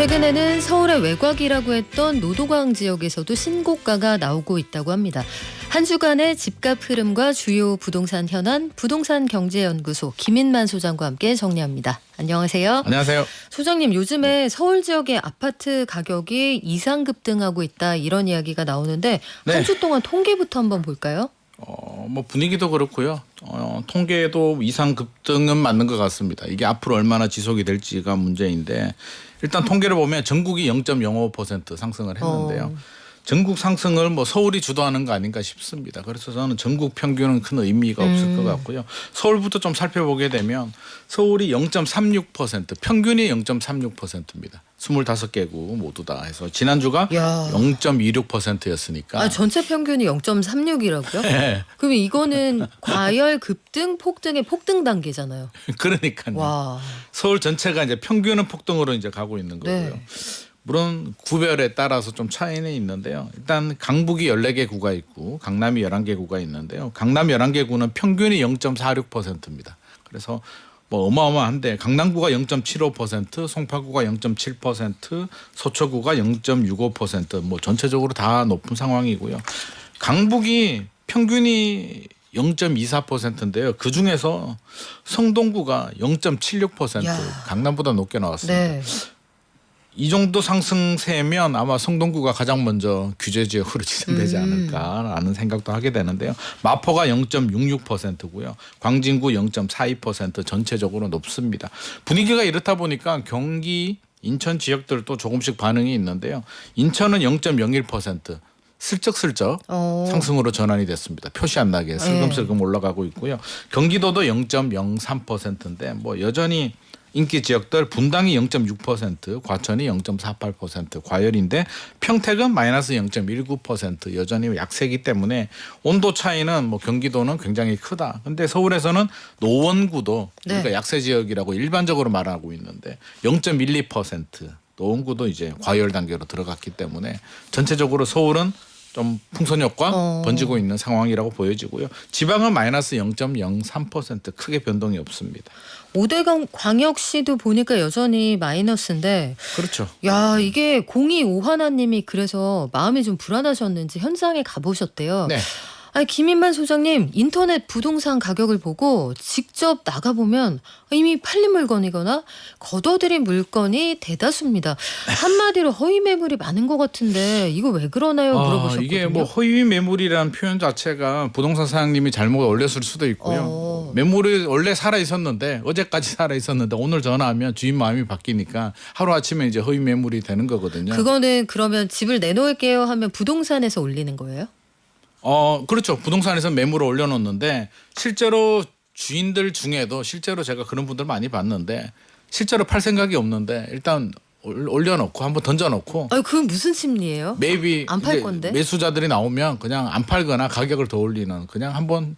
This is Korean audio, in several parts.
최근에는 서울의 외곽이라고 했던 노도강 지역에서도 신고가가 나오고 있다고 합니다. 한 주간의 집값 흐름과 주요 부동산 현안, 부동산경제연구소 김인만 소장과 함께 정리합니다. 안녕하세요. 안녕하세요. 소장님, 요즘에 서울 지역의 아파트 가격이 이상 급등하고 있다 이런 이야기가 나오는데 네. 한 주 동안 통계부터 한번 볼까요? 뭐 분위기도 그렇고요. 통계도 이상 급등은 맞는 것 같습니다. 이게 앞으로 얼마나 지속이 될지가 문제인데 일단 통계를 보면 전국이 0.05% 상승을 했는데요. 전국 상승을 뭐 서울이 주도하는 거 아닌가 싶습니다. 그래서 저는 전국 평균은 큰 의미가 없을 것 같고요. 서울부터 좀 살펴보게 되면 서울이 0.36%, 평균이 0.36%입니다. 25개구 모두 다 해서 지난주가 0.26%였으니까. 전체 평균이 0.36이라고요? 네. 그러면 이거는 과열 급등, 폭등의 폭등 단계잖아요. 그러니까요. 와. 서울 전체가 이제 평균은 폭등으로 이제 가고 있는 거고요. 네. 물론 구별에 따라서 좀 차이는 있는데요. 일단 강북이 14개 구가 있고 강남이 11개 구가 있는데요. 강남 11개 구는 평균이 0.46%입니다. 그래서 뭐 어마어마한데 강남구가 0.75%, 송파구가 0.7%, 서초구가 0.65%, 뭐 전체적으로 다 높은 상황이고요. 강북이 평균이 0.24%인데요. 그중에서 성동구가 0.76% 야. 강남보다 높게 나왔습니다. 네. 이 정도 상승세면 아마 성동구가 가장 먼저 규제 지역으로 지정되지 않을까라는 생각도 하게 되는데요. 마포가 0.66%고요. 광진구 0.42% 전체적으로 높습니다. 분위기가 이렇다 보니까 경기, 인천 지역들도 조금씩 반응이 있는데요. 인천은 0.01%. 슬쩍슬쩍 상승으로 전환이 됐습니다. 표시 안 나게 슬금슬금 올라가고 있고요. 경기도도 0.03%인데 뭐 여전히 인기 지역들 분당이 0.6%, 과천이 0.48%, 과열인데 평택은 마이너스 0.19% 여전히 약세기 때문에 온도 차이는 뭐 경기도는 굉장히 크다. 근데 서울에서는 노원구도 우리가 약세 지역이라고 일반적으로 말하고 있는데 0.12%, 노원구도 이제 과열 단계로 들어갔기 때문에 전체적으로 서울은 좀 풍선 효과 번지고 있는 상황이라고 보여지고요. 지방은 마이너스 0.03% 크게 변동이 없습니다. 오대강 광역시도 보니까 여전히 마이너스인데. 그렇죠. 야, 이게 0251님이 그래서 마음이 좀 불안하셨는지 현장에 가보셨대요. 네. 아니, 김인만 소장님, 인터넷 부동산 가격을 보고 직접 나가보면 이미 팔린 물건이거나 거둬들인 물건이 대다수입니다. 한마디로 허위 매물이 많은 것 같은데 이거 왜 그러나요? 물어보셨거든요. 이게 뭐 허위 매물이라는 표현 자체가 부동산 사장님이 잘못 올렸을 수도 있고요. 매물이 원래 살아 있었는데 어제까지 살아 있었는데 오늘 전화하면 주인 마음이 바뀌니까 하루아침에 이제 허위 매물이 되는 거거든요. 그거는 그러면 집을 내놓을게요 하면 부동산에서 올리는 거예요? 그렇죠. 부동산에서 매물을 올려놓는데 실제로 주인들 중에도 실제로 제가 그런 분들 많이 봤는데 실제로 팔 생각이 없는데 일단 올려놓고 한번 던져놓고 그건 무슨 심리예요? 매입이 안 팔 건데? 매수자들이 나오면 그냥 안 팔거나 가격을 더 올리는 그냥 한번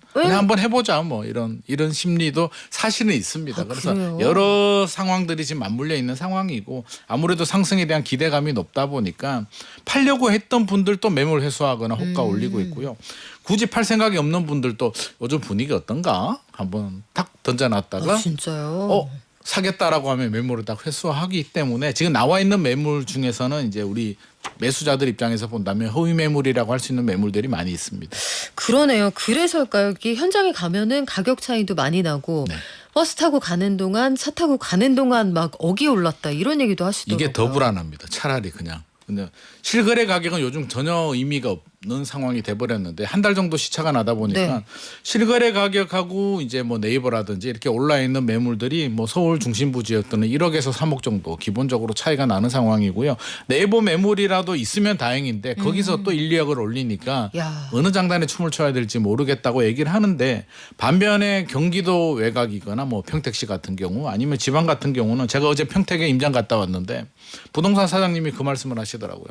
해보자 뭐 이런 심리도 사실은 있습니다. 그래서 그래요? 여러 상황들이 지금 맞물려 있는 상황이고 아무래도 상승에 대한 기대감이 높다 보니까 팔려고 했던 분들도 매물 회수하거나 호가 올리고 있고요. 굳이 팔 생각이 없는 분들도 요즘 분위기 어떤가 한번 탁 던져놨다가 진짜요? 사겠다라고 하면 매물을 딱 회수하기 때문에 지금 나와 있는 매물 중에서는 이제 우리 매수자들 입장에서 본다면 허위 매물이라고 할 수 있는 매물들이 많이 있습니다. 그러네요. 그래서일까요? 이게 현장에 가면은 가격 차이도 많이 나고 버스 타고 가는 동안 차 타고 가는 동안 막 억이 올랐다 이런 얘기도 하시더라고요. 이게 더 불안합니다. 차라리 그냥. 근데 실거래 가격은 요즘 전혀 의미가 없는 상황이 돼버렸는데 한 달 정도 시차가 나다 보니까 실거래 가격하고 이제 뭐 네이버라든지 이렇게 올라 있는 매물들이 뭐 서울 중심부 지역들은 1억에서 3억 정도 기본적으로 차이가 나는 상황이고요. 네이버 매물이라도 있으면 다행인데 거기서 또 1, 2억을 올리니까 어느 장단에 춤을 춰야 될지 모르겠다고 얘기를 하는데 반면에 경기도 외곽이거나 뭐 평택시 같은 경우 아니면 지방 같은 경우는 제가 어제 평택에 임장 갔다 왔는데 부동산 사장님이 그 말씀을 하시더라고요.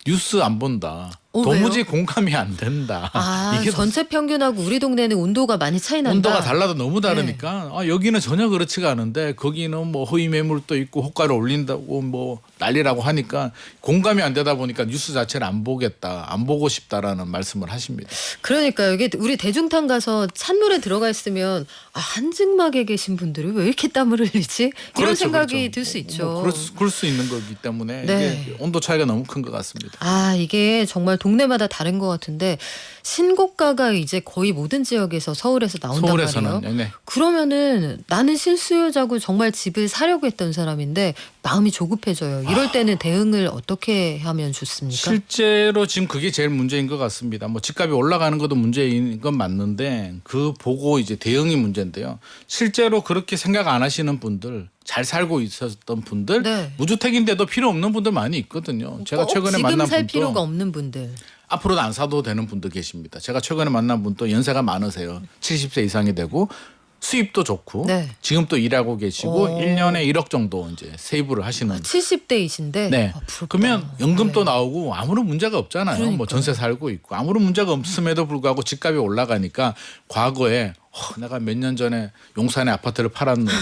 뉴스 안 본다. 도무지 왜요? 공감이 안 된다. 아, 이게 전체 평균하고 우리 동네는 온도가 많이 차이 난다. 온도가 달라도 너무 다르니까 여기는 전혀 그렇지가 않은데 거기는 뭐 허위 매물도 있고 호가를 올린다고 뭐 난리라고 하니까 공감이 안 되다 보니까 뉴스 자체를 안 보겠다, 안 보고 싶다라는 말씀을 하십니다. 그러니까 여기 우리 대중탕 가서 찬물에 들어가 있으면 한증막에 계신 분들이 왜 이렇게 땀을 흘리지? 이런 그렇죠, 생각이 그렇죠. 들 수 있죠. 그럴 수 있는 거기 때문에 네. 이게 온도 차이가 너무 큰 것 같습니다. 아, 이게 정말 동네마다 다른 것 같은데 신고가가 이제 거의 모든 지역에서 서울에서 나온단 서울에서는 말이에요. 네. 그러면은 나는 실수요자고 정말 집을 사려고 했던 사람인데 마음이 조급해져요. 이럴 때는 대응을 어떻게 하면 좋습니까? 실제로 지금 그게 제일 문제인 것 같습니다. 뭐 집값이 올라가는 것도 문제인 건 맞는데 그 보고 이제 대응이 문제인데요. 실제로 그렇게 생각 안 하시는 분들, 잘 살고 있었던 분들, 네. 무주택인데도 필요 없는 분들 많이 있거든요. 제가 꼭 최근에 지금 만난 살 분도 필요가 없는 분들. 앞으로도 안 사도 되는 분도 계십니다. 제가 최근에 만난 분도 연세가 많으세요. 70세 이상이 되고 수입도 좋고 네. 지금 또 일하고 계시고 오. 1년에 1억 정도 이제 세이브를 하시는 70대이신데 네. 부럽다. 그러면 연금도 네. 나오고 아무런 문제가 없잖아요. 그러니까요. 뭐 전세 살고 있고 아무런 문제가 없음에도 불구하고 집값이 올라가니까 과거에 내가 몇 년 전에 용산에 아파트를 팔았는데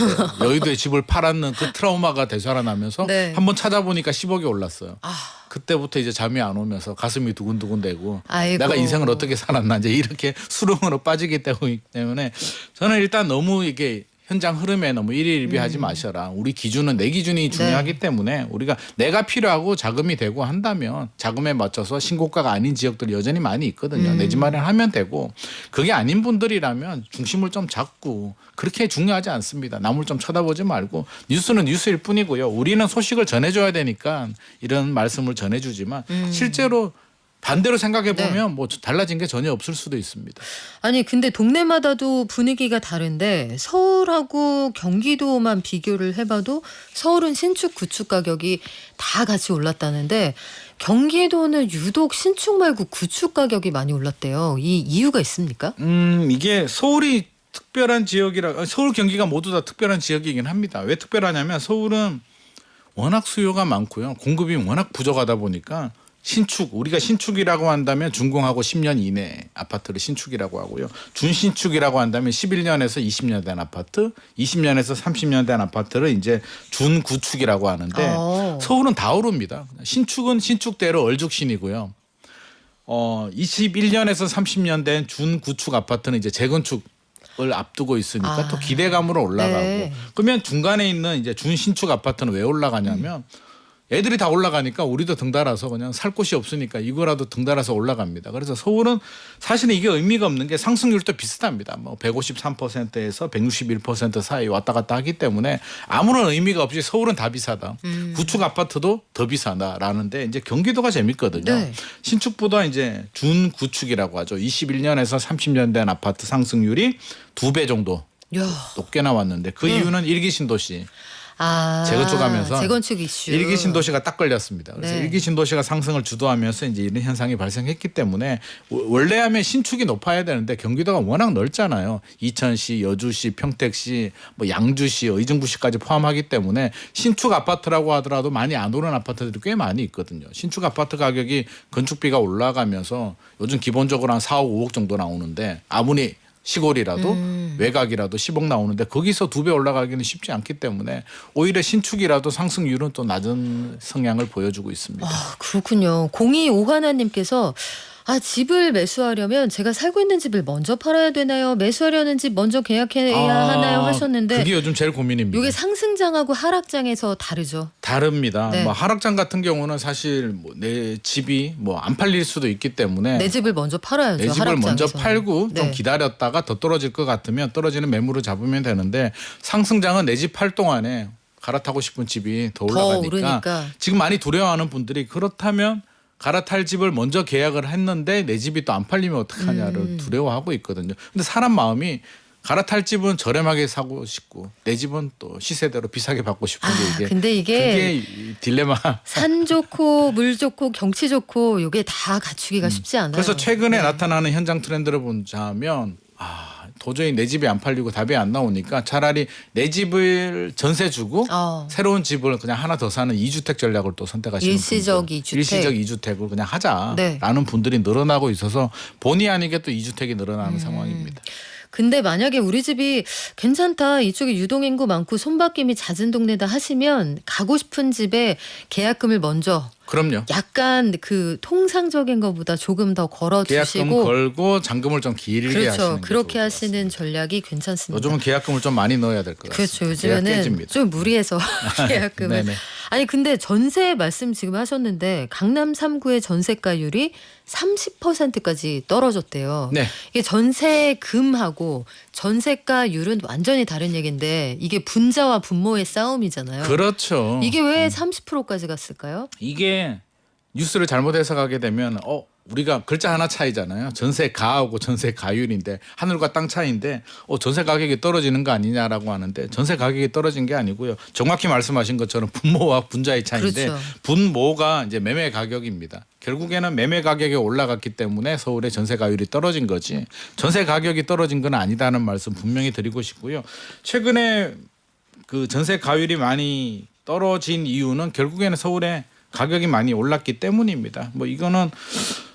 여의도에 집을 팔았는 그 트라우마가 되살아나면서 네. 한번 찾아보니까 10억이 올랐어요. 아, 그때부터 이제 잠이 안 오면서 가슴이 두근두근대고 아이고. 내가 인생을 어떻게 살았나 이제 이렇게 수렁으로 빠지기 때문에 저는 일단 너무 이게 현장 흐름에 너무 일희일비하지 마셔라. 우리 기준은 내 기준이 중요하기 네. 때문에 우리가 내가 필요하고 자금이 되고 한다면 자금에 맞춰서 신고가가 아닌 지역들이 여전히 많이 있거든요. 내 집 마련하면 되고 그게 아닌 분들이라면 중심을 좀 잡고 그렇게 중요하지 않습니다. 남을 좀 쳐다보지 말고 뉴스는 뉴스일 뿐이고요. 우리는 소식을 전해줘야 되니까 이런 말씀을 전해주지만 실제로 반대로 생각해 보면 네. 뭐 달라진 게 전혀 없을 수도 있습니다. 아니 근데 동네마다도 분위기가 다른데 서울하고 경기도만 비교를 해봐도 서울은 신축 구축 가격이 다 같이 올랐다는데 경기도는 유독 신축 말고 구축 가격이 많이 올랐대요. 이 이유가 있습니까? 이게 서울이 특별한 지역이라 서울 경기가 모두 다 특별한 지역이긴 합니다. 왜 특별하냐면 서울은 워낙 수요가 많고요. 공급이 워낙 부족하다 보니까 신축 우리가 신축이라고 한다면 준공하고 10년 이내 아파트를 신축이라고 하고요. 준신축이라고 한다면 11년에서 20년 된 아파트, 20년에서 30년 된 아파트를 이제 준구축이라고 하는데 서울은 다 오릅니다. 신축은 신축대로 얼죽신이고요. 21년에서 30년 된 준구축 아파트는 이제 재건축을 앞두고 있으니까 또 기대감으로 올라가고 네. 그러면 중간에 있는 이제 준신축 아파트는 왜 올라가냐면 애들이 다 올라가니까 우리도 등달아서 그냥 살 곳이 없으니까 이거라도 등달아서 올라갑니다. 그래서 서울은 사실은 이게 의미가 없는 게 상승률도 비슷합니다. 뭐 153%에서 161% 사이 왔다 갔다 하기 때문에 아무런 의미가 없이 서울은 다 비싸다. 구축 아파트도 더 비싸다라는데 이제 경기도가 재밌거든요. 네. 신축보다 이제 준구축이라고 하죠. 21년에서 30년 된 아파트 상승률이 2배 정도 야. 높게 나왔는데 그 이유는 일기 신도시. 재건축하면서 재건축 이슈. 일기 신도시가 딱 걸렸습니다. 그래서 네. 일기 신도시가 상승을 주도하면서 이제 이런 현상이 발생했기 때문에 원래 하면 신축이 높아야 되는데 경기도가 워낙 넓잖아요. 이천시, 여주시, 평택시, 뭐 양주시, 의정부시까지 포함하기 때문에 신축 아파트라고 하더라도 많이 안 오른 아파트들이 꽤 많이 있거든요. 신축 아파트 가격이 건축비가 올라가면서 요즘 기본적으로 한 4억, 5억 정도 나오는데 아무리 시골이라도 외곽이라도 10억 나오는데 거기서 2배 올라가기는 쉽지 않기 때문에 오히려 신축이라도 상승률은 또 낮은 성향을 보여주고 있습니다. 아, 그렇군요. 0251님께서 집을 매수하려면 제가 살고 있는 집을 먼저 팔아야 되나요? 매수하려는 집 먼저 계약해야 하나요? 하셨는데 그게 요즘 제일 고민입니다. 이게 상승장하고 하락장에서 다르죠. 다릅니다. 네. 뭐 하락장 같은 경우는 사실 뭐 내 집이 뭐 안 팔릴 수도 있기 때문에 내 집을 먼저 팔아야죠. 내 집을 먼저 하락장에서는. 팔고 좀 네. 기다렸다가 더 떨어질 것 같으면 떨어지는 매물을 잡으면 되는데 상승장은 내 집 팔 동안에 갈아타고 싶은 집이 더 올라가니까 오르니까. 지금 많이 두려워하는 분들이 그렇다면 갈아탈 집을 먼저 계약을 했는데 내 집이 또 안 팔리면 어떡하냐를 두려워하고 있거든요. 근데 사람 마음이 갈아탈 집은 저렴하게 사고 싶고 내 집은 또 시세대로 비싸게 받고 싶은 게 이게 근데 이게 그게 이 딜레마. 산 좋고 물 좋고 경치 좋고 이게 다 갖추기가 쉽지 않아요. 그래서 최근에 나타나는 현장 트렌드를 보자면 도저히 내 집이 안 팔리고 답이 안 나오니까 차라리 내 집을 전세 주고 새로운 집을 그냥 하나 더 사는 2주택 전략을 또 선택하시는 일시적 분들. 2주택. 일시적 2주택을 그냥 하자라는 네. 분들이 늘어나고 있어서 본의 아니게 또 2주택이 늘어나는 상황입니다. 근데 만약에 우리 집이 괜찮다, 이쪽에 유동인구 많고 손바뀜이 잦은 동네다 하시면 가고 싶은 집에 계약금을 먼저 그럼요. 약간 그 통상적인 것보다 조금 더 걸어주시고 계약금 걸고 잔금을 좀 길게 그렇죠. 하시는 게 그렇게 좋을 것 하시는 같습니다. 전략이 괜찮습니다. 요즘은 계약금을 좀 많이 넣어야 될 것 같습니다. 그렇죠. 계약 요즘에는 깨집니다. 좀 무리해서 계약금을. 네네. 아니 근데 전세 말씀 지금 하셨는데 강남 3구의 전세가율이 30%까지 떨어졌대요. 네. 이게 전세금하고 전세가율은 완전히 다른 얘기인데 이게 분자와 분모의 싸움이잖아요. 그렇죠. 이게 왜 30%까지 갔을까요? 이게 뉴스를 잘못 해석하게 되면 우리가 글자 하나 차이잖아요. 전세 가하고 전세 가율인데 하늘과 땅 차이인데 전세 가격이 떨어지는 거 아니냐라고 하는데 전세 가격이 떨어진 게 아니고요. 정확히 말씀하신 것처럼 분모와 분자의 차이인데 그렇죠. 분모가 이제 매매 가격입니다. 결국에는 매매 가격이 올라갔기 때문에 서울의 전세 가율이 떨어진 거지 전세 가격이 떨어진 건 아니다는 말씀 분명히 드리고 싶고요. 최근에 그 전세 가율이 많이 떨어진 이유는 결국에는 서울의 가격이 많이 올랐기 때문입니다. 뭐 이거는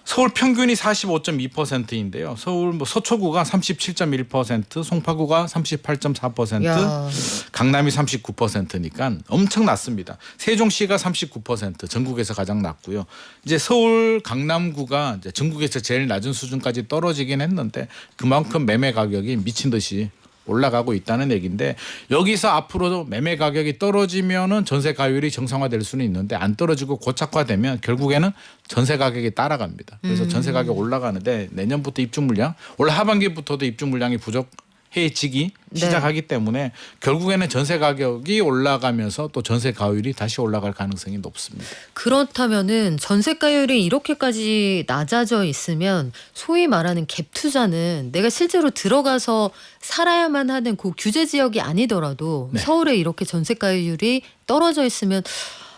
서울 평균이 45.2%인데요. 서울 뭐 서초구가 37.1%, 송파구가 38.4%, 야. 강남이 39%니까 엄청 낮습니다. 세종시가 39%, 전국에서 가장 낮고요. 이제 서울 강남구가 이제 전국에서 제일 낮은 수준까지 떨어지긴 했는데 그만큼 매매 가격이 미친 듯이 올라가고 있다는 얘기인데 여기서 앞으로도 매매 가격이 떨어지면은 전세 가율이 정상화될 수는 있는데 안 떨어지고 고착화되면 결국에는 전세 가격이 따라갑니다. 그래서 전세 가격 올라가는데 내년부터 입주 물량 올 하반기부터도 입주 물량이 부족해지기 시작하기 때문에 결국에는 전세 가격이 올라가면서 또 전세 가율이 다시 올라갈 가능성이 높습니다. 그렇다면은 전세가율이 이렇게까지 낮아져 있으면 소위 말하는 갭 투자는 내가 실제로 들어가서 살아야만 하는 그 규제 지역이 아니더라도 네. 서울에 이렇게 전세가율이 떨어져 있으면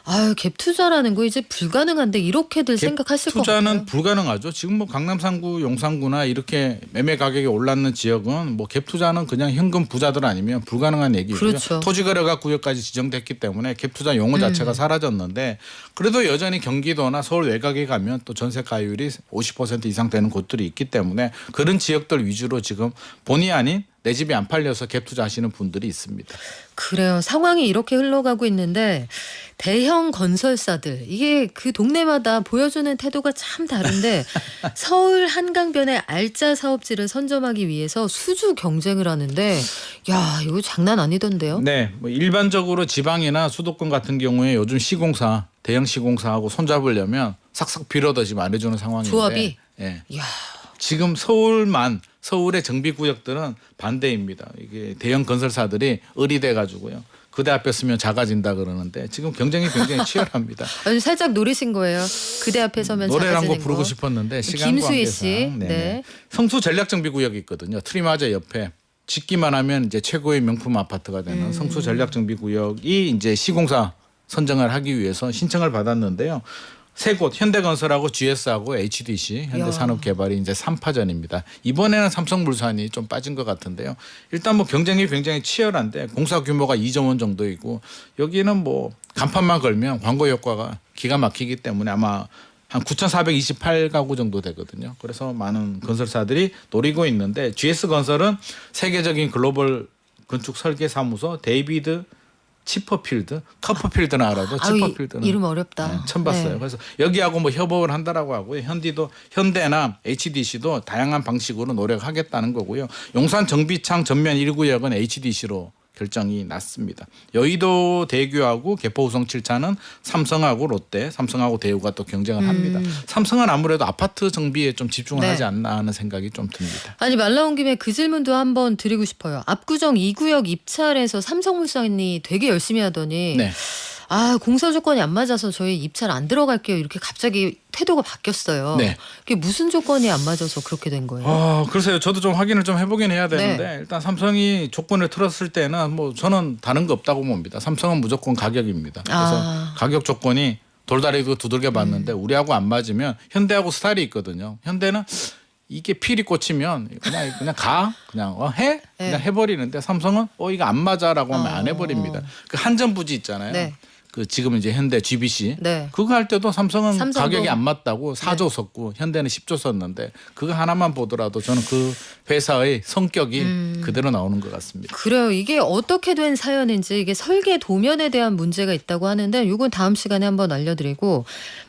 갭 투자라는 거 이제 불가능한데 이렇게들 생각하실 것 같아요. 투자는 불가능하죠. 지금 뭐 강남 3구, 용산구나 이렇게 매매 가격이 올랐는 지역은 뭐 갭 투자는 그냥 현금 부자들 아니면 불가능한 얘기고요. 그렇죠. 토지거래가 구역까지 지정됐기 때문에 갭 투자 용어 자체가 사라졌는데 그래도 여전히 경기도나 서울 외곽에 가면 또 전세 가율이 50% 이상 되는 곳들이 있기 때문에 그런 지역들 위주로 지금 본의 아닌 내 집이 안 팔려서 갭 투자하시는 분들이 있습니다. 그래요. 상황이 이렇게 흘러가고 있는데 대형 건설사들 이게 그 동네마다 보여주는 태도가 참 다른데 서울 한강변의 알짜 사업지를 선점하기 위해서 수주 경쟁을 하는데 야 이거 장난 아니던데요. 네, 뭐 일반적으로 지방이나 수도권 같은 경우에 요즘 시공사 대형 시공사하고 손잡으려면 싹싹 빌어도 말해주는 상황인데 조합이? 예. 야. 지금 서울의 정비구역들은 반대입니다. 이게 대형 건설사들이 의리돼 가지고요. 그대 앞에 쓰면 작아진다 그러는데 지금 경쟁이 굉장히 치열합니다. 아니, 살짝 노리신 거예요. 그대 앞에 서면 노래를 한 작아지는 곡 부르고 거. 싶었는데 시간 김수희 관계상. 씨. 네네. 네. 성수 전략정비구역이 있거든요. 트리마저 옆에 짓기만 하면 이제 최고의 명품 아파트가 되는 성수 전략정비구역이 이제 시공사 선정을 하기 위해서 신청을 받았는데요. 세 곳 현대건설하고 GS하고 HDC 현대산업개발이 이제 3파전입니다. 이번에는 삼성물산이 좀 빠진 것 같은데요. 일단 뭐 경쟁이 굉장히 치열한데 공사 규모가 2조 원 정도이고 여기는 뭐 간판만 걸면 광고 효과가 기가 막히기 때문에 아마 한 9,428가구 정도 되거든요. 그래서 많은 건설사들이 노리고 있는데 GS건설은 세계적인 글로벌 건축 설계 사무소 데이비드 치퍼필드, 커퍼필드는 알아도 치퍼필드는 이름 어렵다. 네, 처음 봤어요. 네. 그래서 여기하고 뭐 협업을 한다라고 하고요. 현대나 HDC도 다양한 방식으로 노력하겠다는 거고요. 용산 정비창 전면 1구역은 HDC로 결정이 났습니다. 여의도 대교하고 개포우성 7차는 삼성하고 롯데, 삼성하고 대우가 또 경쟁을 합니다. 삼성은 아무래도 아파트 정비에 좀 집중을 네. 하지 않나 하는 생각이 좀 듭니다. 아니 말 나온 김에 그 질문도 한번 드리고 싶어요. 압구정 2구역 입찰에서 삼성물산이 되게 열심히 하더니 네. 공사 조건이 안 맞아서 저희 입찰 안 들어갈게요. 이렇게 갑자기 태도가 바뀌었어요. 네. 그게 무슨 조건이 안 맞아서 그렇게 된 거예요? 글쎄요. 저도 좀 확인을 좀 해보긴 해야 되는데 네. 일단 삼성이 조건을 틀었을 때는 뭐 저는 다른 거 없다고 봅니다. 삼성은 무조건 가격입니다. 그래서 가격 조건이 돌다리도 두들겨 봤는데 우리하고 안 맞으면 현대하고 스타일이 있거든요. 현대는 이게 필이 꽂히면 그냥 해 그냥 네. 해버리는데 삼성은 이거 안 맞아라고 하면 안 해버립니다. 그 한전부지 있잖아요. 네. 그 지금 이제 현대 GBC 네. 그거 할 때도 삼성은 삼성도. 가격이 안 맞다고 4조 썼고 현대는 10조 썼는데 그거 하나만 보더라도 저는 그 회사의 성격이 그대로 나오는 것 같습니다. 그래요. 이게 어떻게 된 사연인지 이게 설계 도면에 대한 문제가 있다고 하는데 이건 다음 시간에 한번 알려드리고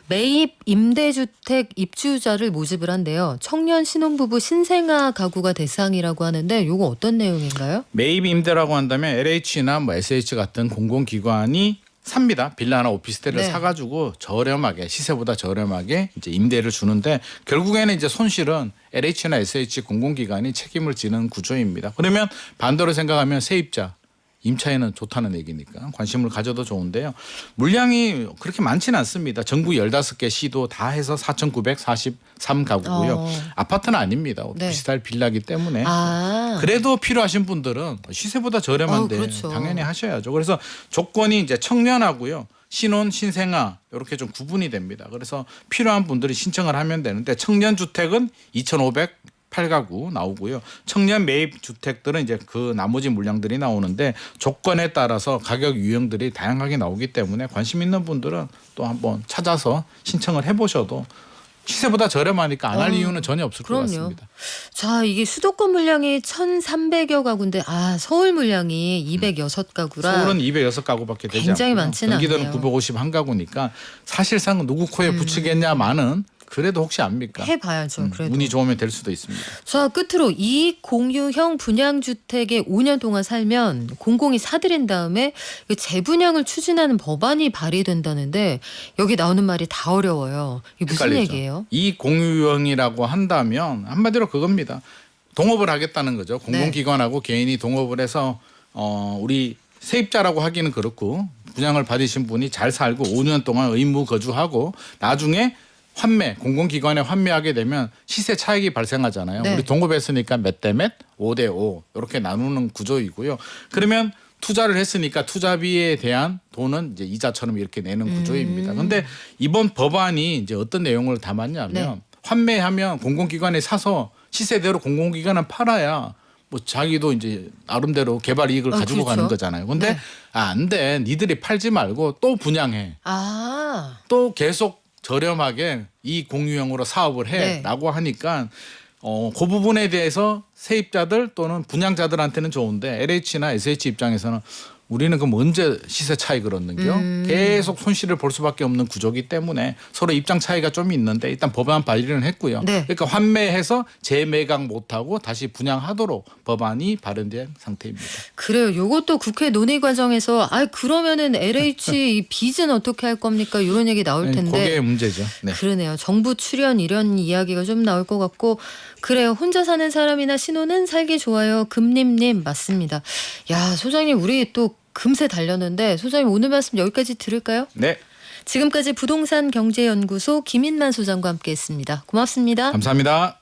매입 임대주택 입주자를 모집을 한대요. 청년 신혼부부 신생아 가구가 대상이라고 하는데 이거 어떤 내용인가요? 매입 임대라고 한다면 LH나 뭐 SH 같은 공공기관이 삽니다. 빌라나 오피스텔을 네. 사가지고 저렴하게 시세보다 저렴하게 이제 임대를 주는데 결국에는 이제 손실은 LH나 SH 공공기관이 책임을 지는 구조입니다. 그러면 반대로 생각하면 세입자 임차인은 좋다는 얘기니까 관심을 가져도 좋은데요. 물량이 그렇게 많지는 않습니다. 전국 15개 시도 다 해서 4,943가구고요. 아파트는 아닙니다. 네. 오피스텔 빌라기 때문에. 아, 그래도 필요하신 분들은 시세보다 저렴한데 그렇죠. 당연히 하셔야죠. 그래서 조건이 이제 청년하고요. 신혼, 신생아 이렇게 좀 구분이 됩니다. 그래서 필요한 분들이 신청을 하면 되는데 청년 주택은 2,508가구 나오고요. 청년 매입 주택들은 이제 그 나머지 물량들이 나오는데 조건에 따라서 가격 유형들이 다양하게 나오기 때문에 관심 있는 분들은 또 한번 찾아서 신청을 해보셔도 시세보다 저렴하니까 안 할 이유는 전혀 없을 그럼요. 것 같습니다. 자, 이게 수도권 물량이 1,300여 가구인데 서울 물량이 206가구라 서울은 206가구밖에 되지 굉장히 않고요. 많지는 경기도는 않네요. 951가구니까 사실상 누구 코에 붙이겠냐마는 그래도 혹시 압니까? 해봐야죠. 그래도. 운이 좋으면 될 수도 있습니다. 자, 끝으로 이익 공유형 분양주택에 5년 동안 살면 공공이 사들인 다음에 그 재분양을 추진하는 법안이 발의된다는데 여기 나오는 말이 다 어려워요. 이게 무슨 헷갈리죠. 얘기예요? 이 공유형이라고 한다면 한마디로 그겁니다. 동업을 하겠다는 거죠. 공공기관하고 개인이 동업을 해서 우리 세입자라고 하기는 그렇고 분양을 받으신 분이 잘 살고 5년 동안 의무 거주하고 나중에 공공기관에 환매하게 되면 시세 차익이 발생하잖아요. 네. 우리 동업했으니까 몇 대 몇, 5대 5 이렇게 나누는 구조이고요. 그러면 투자를 했으니까 투자비에 대한 돈은 이제 이자처럼 이렇게 내는 구조입니다. 그런데 이번 법안이 이제 어떤 내용을 담았냐면 네. 환매하면 공공기관에 사서 시세대로 공공기관은 팔아야 뭐 자기도 이제 나름대로 개발 이익을 가지고 그렇죠. 가는 거잖아요. 근데 네. 안 돼. 니들이 팔지 말고 또 분양해. 또 계속 저렴하게 이 공유형으로 사업을 네. 해라고 하니까 그 부분에 대해서 세입자들 또는 분양자들한테는 좋은데 LH나 SH 입장에서는 우리는 그럼 언제 시세 차익을 얻는겨? 계속 손실을 볼 수밖에 없는 구조기 때문에 서로 입장 차이가 좀 있는데 일단 법안 발의는 했고요. 네. 그러니까 환매해서 재매각 못하고 다시 분양하도록 법안이 발의된 상태입니다. 그래요. 요것도 국회 논의 과정에서 그러면은 LH 이 빚은 어떻게 할 겁니까? 이런 얘기 나올 텐데. 그게 문제죠. 네. 그러네요. 정부 출연 이런 이야기가 좀 나올 것 같고 그래요. 혼자 사는 사람이나 신혼은 살기 좋아요. 금림님 맞습니다. 야, 소장님 우리 또 금세 달렸는데 소장님 오늘 말씀 여기까지 들을까요? 네. 지금까지 부동산 경제연구소 김인만 소장과 함께했습니다. 고맙습니다. 감사합니다.